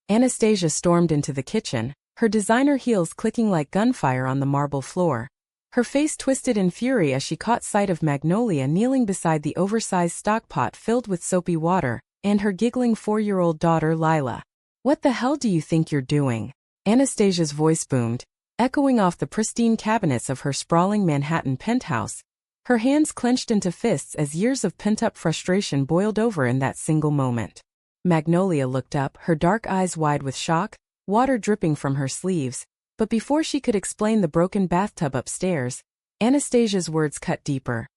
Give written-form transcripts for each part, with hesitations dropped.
Anastasia stormed into the kitchen, her designer heels clicking like gunfire on the marble floor. Her face twisted in fury as she caught sight of Magnolia kneeling beside the oversized stockpot filled with soapy water, and her giggling 4-year-old daughter Lila. "What the hell do you think you're doing?" Anastasia's voice boomed, echoing off the pristine cabinets of her sprawling Manhattan penthouse. Her hands clenched into fists as years of pent-up frustration boiled over in that single moment. Magnolia looked up, her dark eyes wide with shock, water dripping from her sleeves, but before she could explain the broken bathtub upstairs, Anastasia's words cut deeper.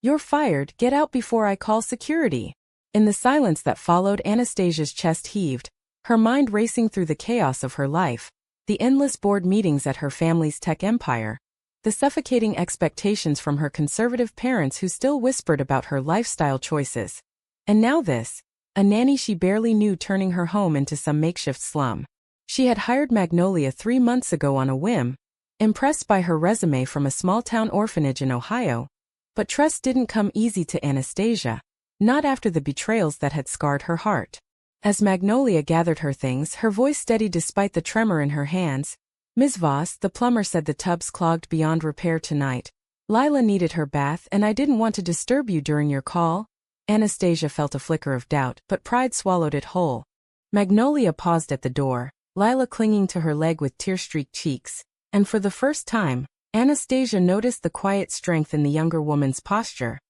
"You're fired, get out before I call security." In the silence that followed, Anastasia's chest heaved, her mind racing through the chaos of her life, the endless board meetings at her family's tech empire, the suffocating expectations from her conservative parents who still whispered about her lifestyle choices. And now this, a nanny she barely knew turning her home into some makeshift slum. She had hired Magnolia 3 months ago on a whim, impressed by her resume from a small-town orphanage in Ohio, but trust didn't come easy to Anastasia, not after the betrayals that had scarred her heart. As Magnolia gathered her things, her voice steady despite the tremor in her hands. "Ms. Voss, the plumber said the tub's clogged beyond repair tonight. Lila needed her bath and I didn't want to disturb you during your call." Anastasia felt a flicker of doubt, but pride swallowed it whole. Magnolia paused at the door, Lila clinging to her leg with tear-streaked cheeks, and for the first time, Anastasia noticed the quiet strength in the younger woman's posture.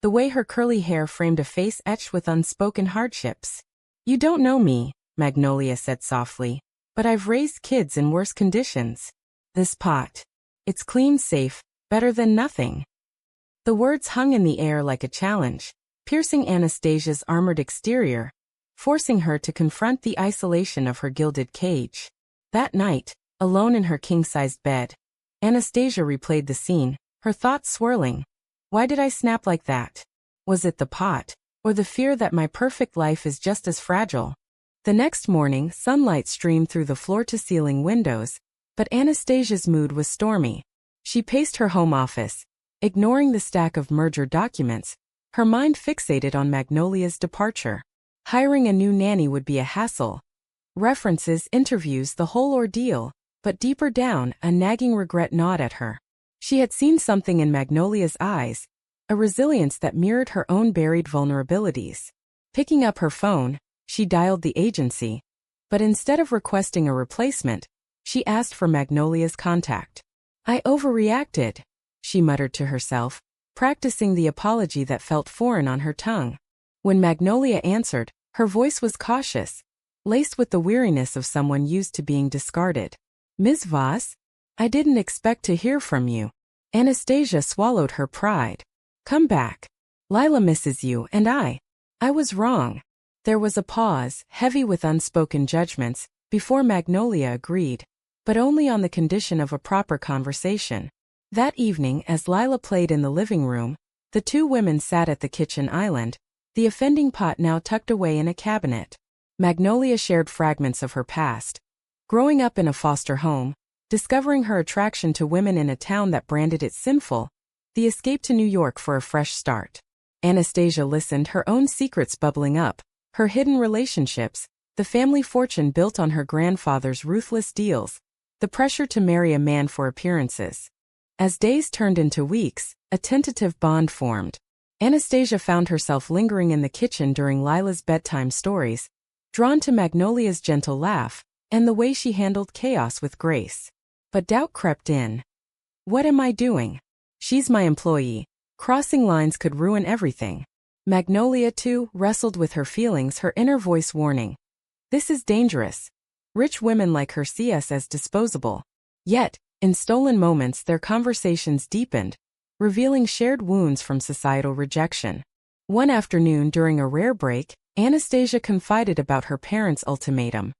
The way her curly hair framed a face etched with unspoken hardships. "You don't know me," Magnolia said softly, "but I've raised kids in worse conditions. This pot. It's clean, safe, better than nothing." The words hung in the air like a challenge, piercing Anastasia's armored exterior, forcing her to confront the isolation of her gilded cage. That night, alone in her king-sized bed, Anastasia replayed the scene, her thoughts swirling. Why did I snap like that? Was it the pot, or the fear that my perfect life is just as fragile? The next morning, sunlight streamed through the floor-to-ceiling windows, but Anastasia's mood was stormy. She paced her home office, ignoring the stack of merger documents, her mind fixated on Magnolia's departure. Hiring a new nanny would be a hassle. References, interviews, the whole ordeal, but deeper down, a nagging regret gnawed at her. She had seen something in Magnolia's eyes, a resilience that mirrored her own buried vulnerabilities. Picking up her phone, she dialed the agency, but instead of requesting a replacement, she asked for Magnolia's contact. "I overreacted," she muttered to herself, practicing the apology that felt foreign on her tongue. When Magnolia answered, her voice was cautious, laced with the weariness of someone used to being discarded. "Ms. Voss? I didn't expect to hear from you." Anastasia swallowed her pride. "Come back. Lila misses you and I was wrong." There was a pause, heavy with unspoken judgments, before Magnolia agreed, but only on the condition of a proper conversation. That evening, as Lila played in the living room, the two women sat at the kitchen island, the offending pot now tucked away in a cabinet. Magnolia shared fragments of her past. Growing up in a foster home, discovering her attraction to women in a town that branded it sinful, the escape to New York for a fresh start. Anastasia listened, her own secrets bubbling up, her hidden relationships, the family fortune built on her grandfather's ruthless deals, the pressure to marry a man for appearances. As days turned into weeks, a tentative bond formed. Anastasia found herself lingering in the kitchen during Lila's bedtime stories, drawn to Magnolia's gentle laugh, and the way she handled chaos with grace. But doubt crept in. What am I doing? She's my employee. Crossing lines could ruin everything. Magnolia, too, wrestled with her feelings, her inner voice warning. This is dangerous. Rich women like her see us as disposable. Yet, in stolen moments, their conversations deepened, revealing shared wounds from societal rejection. One afternoon during a rare break, Anastasia confided about her parents' ultimatum.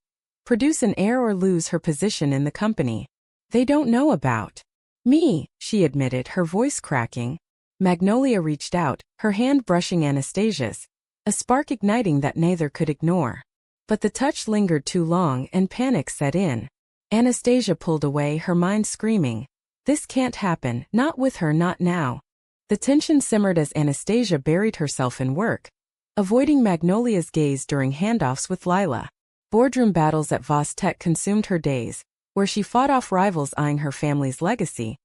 Produce an heir or lose her position in the company. They don't know about me, she admitted, her voice cracking. Magnolia reached out, her hand brushing Anastasia's, a spark igniting that neither could ignore. But the touch lingered too long and panic set in. Anastasia pulled away, her mind screaming, "This can't happen, not with her, not now." The tension simmered as Anastasia buried herself in work, avoiding Magnolia's gaze during handoffs with Lila. Boardroom battles at Voss Tech consumed her days, where she fought off rivals eyeing her family's legacy.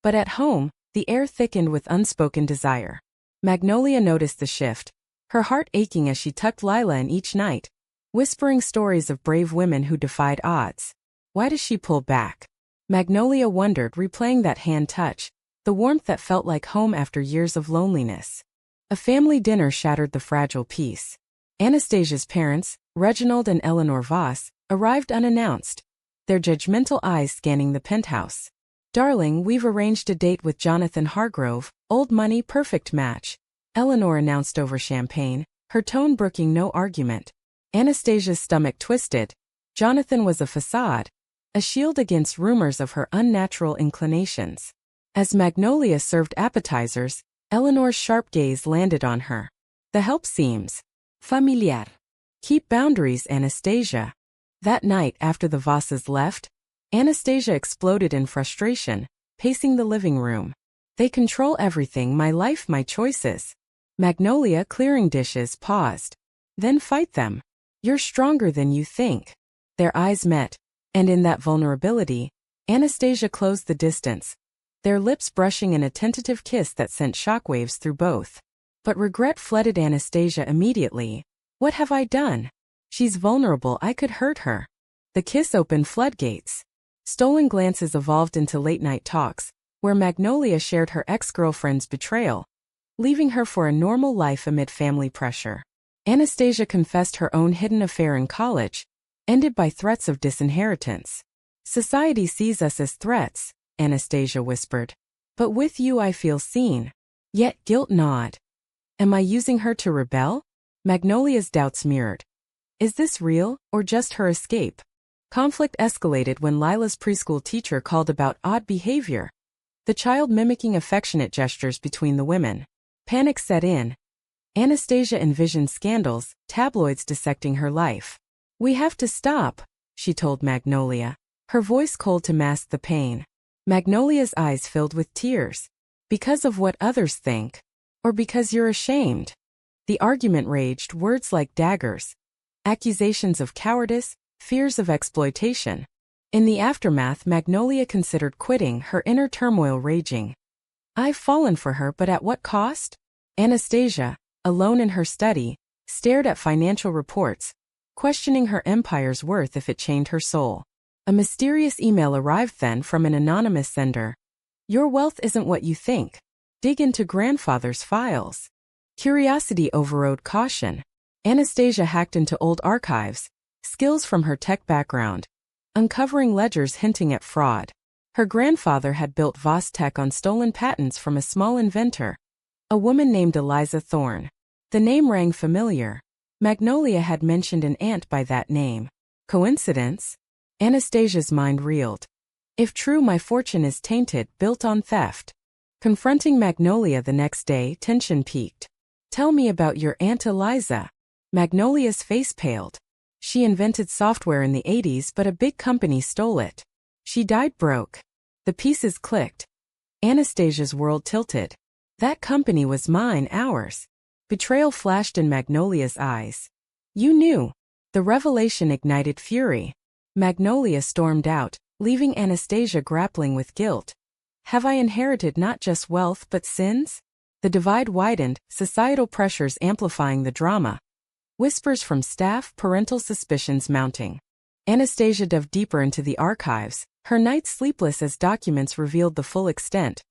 But at home, the air thickened with unspoken desire. Magnolia noticed the shift, her heart aching as she tucked Lila in each night, whispering stories of brave women who defied odds. Why does she pull back? Magnolia wondered, replaying that hand touch, the warmth that felt like home after years of loneliness. A family dinner shattered the fragile peace. Anastasia's parents, Reginald and Eleanor Voss, arrived unannounced, their judgmental eyes scanning the penthouse. "Darling, we've arranged a date with Jonathan Hargrove, old money, perfect match," Eleanor announced over champagne, her tone brooking no argument. Anastasia's stomach twisted. Jonathan was a facade, a shield against rumors of her unnatural inclinations. As Magnolia served appetizers, Eleanor's sharp gaze landed on her. "The help seems familiar. Keep boundaries, Anastasia." That night after the Vosses left, Anastasia exploded in frustration, pacing the living room. "They control everything, my life, my choices." Magnolia, clearing dishes, paused. "Then fight them. You're stronger than you think." Their eyes met, and in that vulnerability, Anastasia closed the distance, their lips brushing in a tentative kiss that sent shockwaves through both. But regret flooded Anastasia immediately. "What have I done? She's vulnerable, I could hurt her." The kiss opened floodgates. Stolen glances evolved into late-night talks, where Magnolia shared her ex-girlfriend's betrayal, leaving her for a normal life amid family pressure. Anastasia confessed her own hidden affair in college, ended by threats of disinheritance. "Society sees us as threats," Anastasia whispered. "But with you I feel seen." Yet guilt gnawed. "Am I using her to rebel?" Magnolia's doubts mirrored. Is this real, or just her escape? Conflict escalated when Lila's preschool teacher called about odd behavior, the child mimicking affectionate gestures between the women. Panic set in. Anastasia envisioned scandals, tabloids dissecting her life. "We have to stop," she told Magnolia, her voice cold to mask the pain. Magnolia's eyes filled with tears. "Because of what others think? Or because you're ashamed?" The argument raged, words like daggers. Accusations of cowardice, fears of exploitation. In the aftermath, Magnolia considered quitting, her inner turmoil raging. "I've fallen for her, but at what cost?" Anastasia, alone in her study, stared at financial reports, questioning her empire's worth if it chained her soul. A mysterious email arrived then from an anonymous sender. "Your wealth isn't what you think. Dig into grandfather's files." Curiosity overrode caution. Anastasia hacked into old archives, skills from her tech background, uncovering ledgers hinting at fraud. Her grandfather had built Voss Tech on stolen patents from a small inventor, a woman named Eliza Thorne. The name rang familiar. Magnolia had mentioned an aunt by that name. Coincidence? Anastasia's mind reeled. If true, my fortune is tainted, built on theft. Confronting Magnolia the next day, tension peaked. "Tell me about your Aunt Eliza." Magnolia's face paled. "She invented software in the 80s, but a big company stole it. She died broke." The pieces clicked. Anastasia's world tilted. "That company was mine, ours." Betrayal flashed in Magnolia's eyes. "You knew." The revelation ignited fury. Magnolia stormed out, leaving Anastasia grappling with guilt. Have I inherited not just wealth but sins? The divide widened, societal pressures amplifying the drama. Whispers from staff, parental suspicions mounting. Anastasia dove deeper into the archives, her nights sleepless as documents revealed the full extent.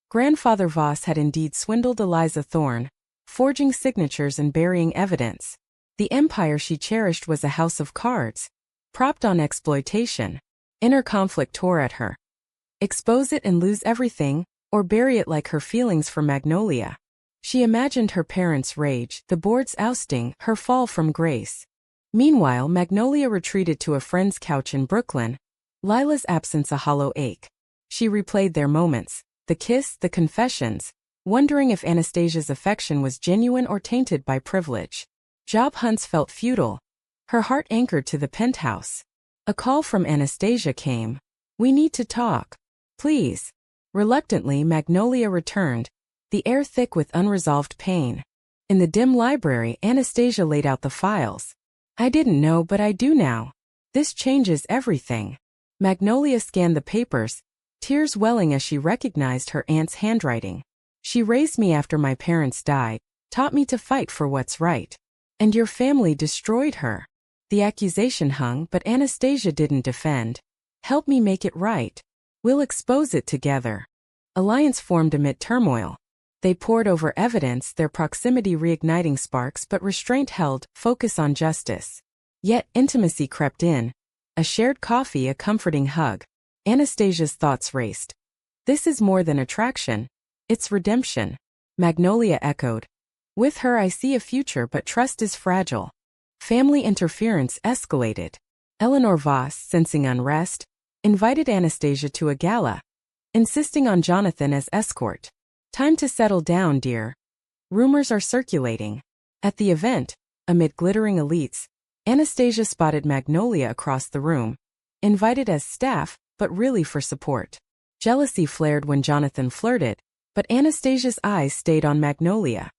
Grandfather Voss had indeed swindled Eliza Thorne, forging signatures and burying evidence. The empire she cherished was a house of cards, propped on exploitation. Inner conflict tore at her. Expose it and lose everything, or bury it like her feelings for Magnolia. She imagined her parents' rage, the board's ousting, her fall from grace. Meanwhile, Magnolia retreated to a friend's couch in Brooklyn, Lila's absence a hollow ache. She replayed their moments, the kiss, the confessions, wondering if Anastasia's affection was genuine or tainted by privilege. Job hunts felt futile, her heart anchored to the penthouse. A call from Anastasia came. "We need to talk. Please." Reluctantly, Magnolia returned, the air thick with unresolved pain. In the dim library, Anastasia laid out the files. I didn't know, but I do now. This changes everything. Magnolia scanned the papers, tears welling as she recognized her aunt's handwriting. She raised me after my parents died, taught me to fight for what's right. And your family destroyed her. The accusation hung, but Anastasia didn't defend. Help me make it right. We'll expose it together. Alliance formed amid turmoil. They pored over evidence, their proximity reigniting sparks, but restraint held, focus on justice. Yet intimacy crept in. A shared coffee, a comforting hug. Anastasia's thoughts raced. This is more than attraction. It's redemption. Magnolia echoed. With her I see a future, but trust is fragile. Family interference escalated. Eleanor Voss, sensing unrest, invited Anastasia to a gala, insisting on Jonathan as escort. Time to settle down, dear. Rumors are circulating. At the event, amid glittering elites, Anastasia spotted Magnolia across the room, invited as staff, but really for support. Jealousy flared when Jonathan flirted, but Anastasia's eyes stayed on Magnolia.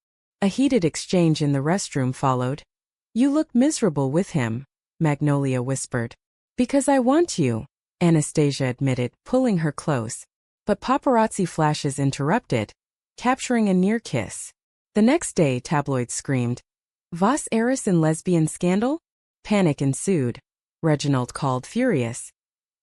A heated exchange in the restroom followed. You look miserable with him, Magnolia whispered. Because I want you, Anastasia admitted, pulling her close. But paparazzi flashes interrupted, capturing a near kiss. The next day, tabloids screamed, Voss heiress in lesbian scandal? Panic ensued. Reginald called, furious.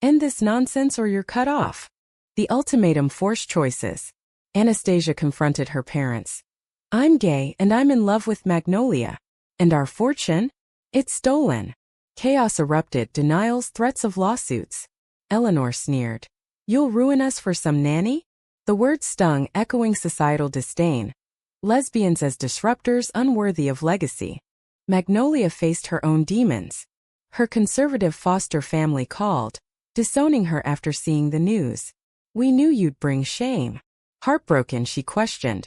End this nonsense or you're cut off. The ultimatum forced choices. Anastasia confronted her parents. I'm gay and I'm in love with Magnolia. And our fortune? It's stolen. Chaos erupted, denials, threats of lawsuits. Eleanor sneered. You'll ruin us for some nanny? The word stung, echoing societal disdain. Lesbians as disruptors unworthy of legacy. Magnolia faced her own demons. Her conservative foster family called, disowning her after seeing the news. We knew you'd bring shame. Heartbroken, she questioned.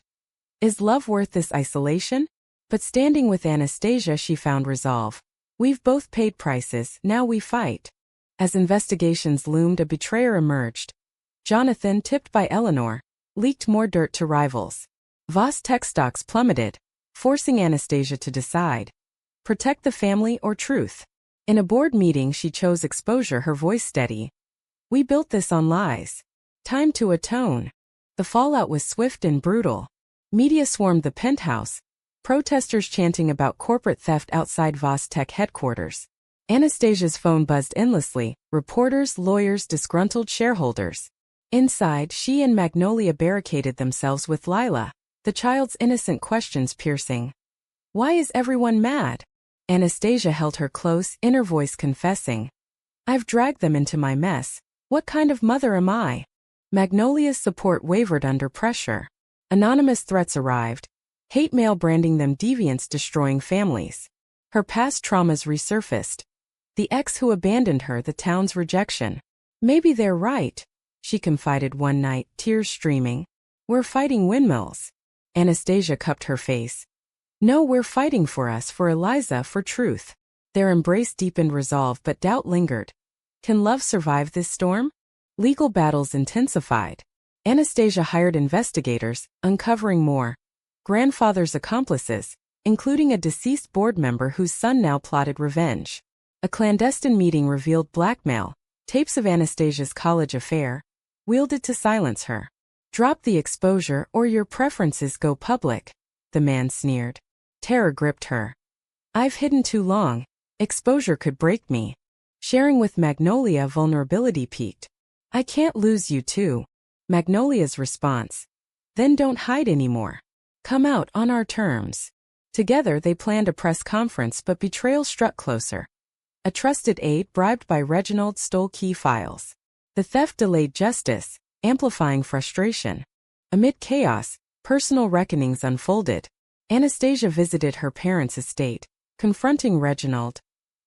Is love worth this isolation? But standing with Anastasia, she found resolve. We've both paid prices, now we fight. As investigations loomed, a betrayer emerged. Jonathan, tipped by Eleanor, leaked more dirt to rivals. Voss tech stocks plummeted, forcing Anastasia to decide. Protect the family or truth? In a board meeting, she chose exposure, her voice steady. We built this on lies. Time to atone. The fallout was swift and brutal. Media swarmed the penthouse, protesters chanting about corporate theft outside Voss Tech headquarters. Anastasia's phone buzzed endlessly, reporters, lawyers, disgruntled shareholders. Inside, she and Magnolia barricaded themselves with Lila, the child's innocent questions piercing. Why is everyone mad? Anastasia held her close, inner voice confessing. I've dragged them into my mess. What kind of mother am I? Magnolia's support wavered under pressure. Anonymous threats arrived. Hate mail branding them deviants destroying families. Her past traumas resurfaced. The ex who abandoned her, the town's rejection. Maybe they're right, she confided one night, tears streaming. We're fighting windmills. Anastasia cupped her face. No, we're fighting for us, for Eliza, for truth. Their embrace deepened resolve, but doubt lingered. Can love survive this storm? Legal battles intensified. Anastasia hired investigators, uncovering more. Grandfather's accomplices, including a deceased board member whose son now plotted revenge. A clandestine meeting revealed blackmail, tapes of Anastasia's college affair, wielded to silence her. Drop the exposure or your preferences go public, the man sneered. Terror gripped her. I've hidden too long. Exposure could break me. Sharing with Magnolia, vulnerability peaked. I can't lose you too. Magnolia's response. Then don't hide anymore. Come out on our terms. Together they planned a press conference, but betrayal struck closer. A trusted aide bribed by Reginald stole key files. The theft delayed justice, amplifying frustration. Amid chaos, personal reckonings unfolded. Anastasia visited her parents' estate, confronting Reginald.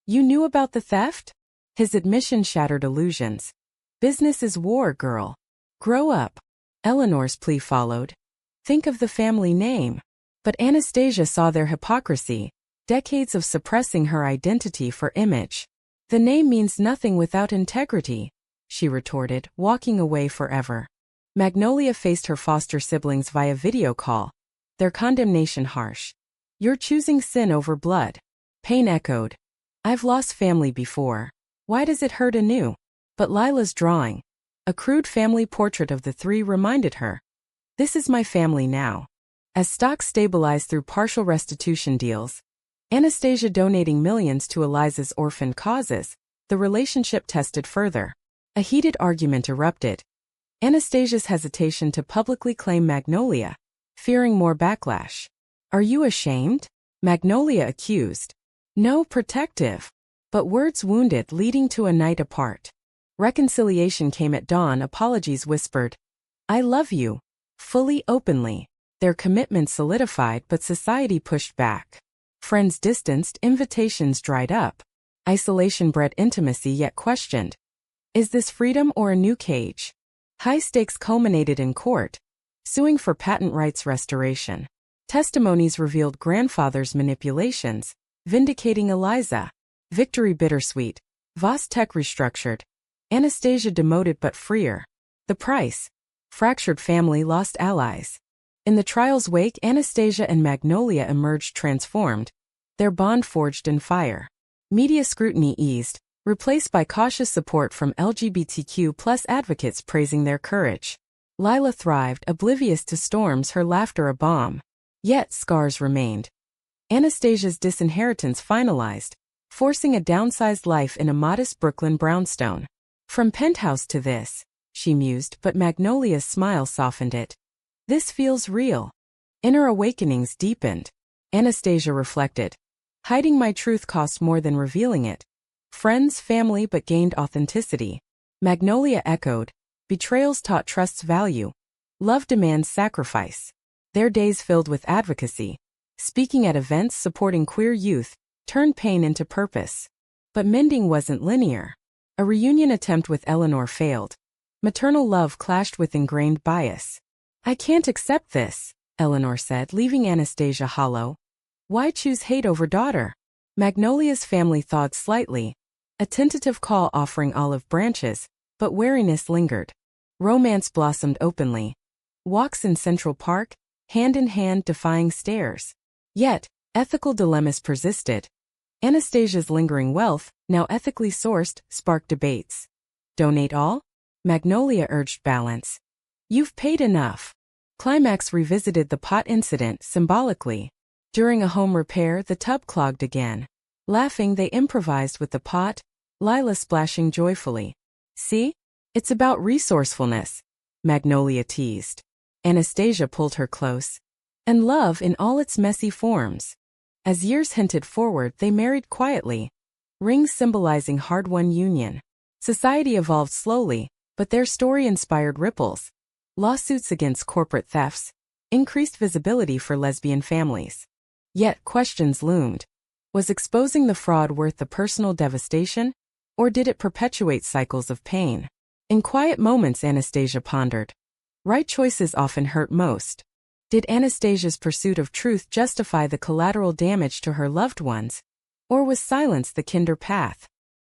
You knew about the theft? His admission shattered illusions. Business is war, girl. Grow up. Eleanor's plea followed. Think of the family name. But Anastasia saw their hypocrisy, decades of suppressing her identity for image. The name means nothing without integrity, she retorted, walking away forever. Magnolia faced her foster siblings via video call, their condemnation harsh. You're choosing sin over blood. Pain echoed. I've lost family before. Why does it hurt anew? But Lila's drawing, a crude family portrait of the three, reminded her. This is my family now. As stocks stabilized through partial restitution deals, Anastasia donating millions to Eliza's orphan causes, the relationship tested further. A heated argument erupted. Anastasia's hesitation to publicly claim Magnolia, fearing more backlash. Are you ashamed? Magnolia accused. No, protective. But words wounded, leading to a night apart. Reconciliation came at dawn, apologies whispered. I love you. Fully, openly. Their commitment solidified, but society pushed back. Friends distanced, invitations dried up. Isolation bred intimacy yet questioned. Is this freedom or a new cage? High stakes culminated in court, suing for patent rights restoration. Testimonies revealed grandfather's manipulations, vindicating Eliza. Victory bittersweet. Vostek restructured. Anastasia demoted but freer. The price? Fractured family, lost allies. In the trial's wake, Anastasia and Magnolia emerged transformed, their bond forged in fire. Media scrutiny eased, replaced by cautious support from LGBTQ+ advocates praising their courage. Lila thrived, oblivious to storms, her laughter a balm. Yet scars remained. Anastasia's disinheritance finalized, forcing a downsized life in a modest Brooklyn brownstone. From penthouse to this, she mused, but Magnolia's smile softened it. This feels real. Inner awakenings deepened. Anastasia reflected. Hiding my truth cost more than revealing it. Friends, family, but gained authenticity. Magnolia echoed. Betrayals taught trust's value. Love demands sacrifice. Their days filled with advocacy. Speaking at events supporting queer youth, turned pain into purpose. But mending wasn't linear. A reunion attempt with Eleanor failed. Maternal love clashed with ingrained bias. I can't accept this, Eleanor said, leaving Anastasia hollow. Why choose hate over daughter? Magnolia's family thawed slightly. A tentative call offering olive branches, but wariness lingered. Romance blossomed openly. Walks in Central Park, hand in hand, defying stares. Yet, ethical dilemmas persisted. Anastasia's lingering wealth, now ethically sourced, sparked debates. Donate all? Magnolia urged balance. You've paid enough. Climax revisited the pot incident symbolically. During a home repair, the tub clogged again. Laughing, they improvised with the pot, Lila splashing joyfully. See? It's about resourcefulness, Magnolia teased. Anastasia pulled her close. And love in all its messy forms. As years hinted forward, they married quietly. Rings symbolizing hard-won union. Society evolved slowly, but their story inspired ripples. Lawsuits against corporate thefts, increased visibility for lesbian families. Yet questions loomed. Was exposing the fraud worth the personal devastation? Or did it perpetuate cycles of pain? In quiet moments, Anastasia pondered. Right choices often hurt most. Did Anastasia's pursuit of truth justify the collateral damage to her loved ones? Or was silence the kinder path?